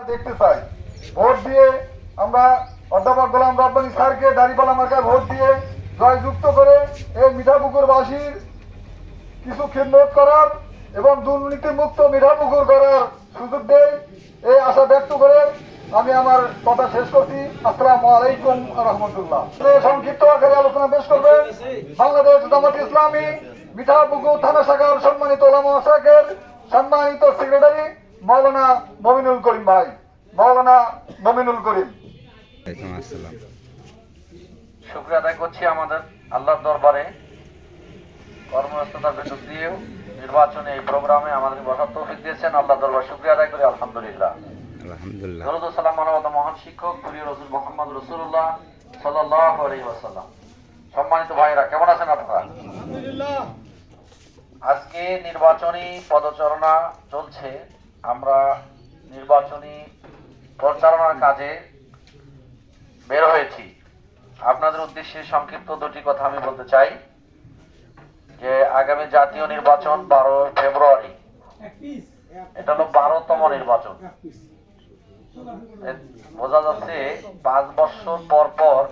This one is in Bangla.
দেখতে চাই ভোট দিয়ে আমরা অধ্যাপক গোলাম রব্বানী স্যারকে দাঁড়িপাল্লা মার্কায় ভোট দিয়ে জয়যুক্ত করে এই মিঠাপুকুরবাসীর কিছু খিদমত করার এবং দুর্নীতি মুক্ত মিঠাপুকুর করার সুযোগ দেয় এই আশা ব্যক্ত করে আমি আমার কথা শেষ করছি। আসসালামু আলাইকুম রহমতুল্লাহ। সংক্ষিপ্ত আকারে আলোচনা পেশ করবেন বাংলাদেশ জামাত ইসলামী মিঠাপুকুর থানা শাখার সম্মানিত ওলামা শাখার সম্মানিত সেক্রেটারি মৌলানা মমিনুল করিম ভাই। মৌলানা মমিনুল করিম। শুকরিয়া আদায় করছি আমাদের আল্লাহর দরবারে কর্মব্যস্ততার ভেতর দিয়েও নির্বাচনে এই প্রোগ্রামে আমাদের বসার তৌফিক দিয়েছেন। আল্লাহ দরবার শুকরিয়া আদায় করি আলহামদুলিল্লাহ। দরুদ ও সালাম মানবতা মহান শিক্ষক প্রিয় রাসূল মুহাম্মদ রাসূলুল্লাহ সাল্লাল্লাহু আলাইহি ওয়াসাল্লাম। সম্মানিত ভাইরা, কেমন আছেন আপনারা? আলহামদুলিল্লাহ। আজকে নির্বাচনী পদচারণা চলছে। আমরা নির্বাচনী প্রচারণার কাজে বের হয়েছি। আপনাদের উদ্দেশ্যে সংক্ষিপ্ত দুটি কথা আমি বলতে চাই যে আগামী জাতীয় নির্বাচন 12 ফেব্রুয়ারি, এটা হলো 12তম নির্বাচন। বোঝা যাচ্ছে 5 বছর পর পর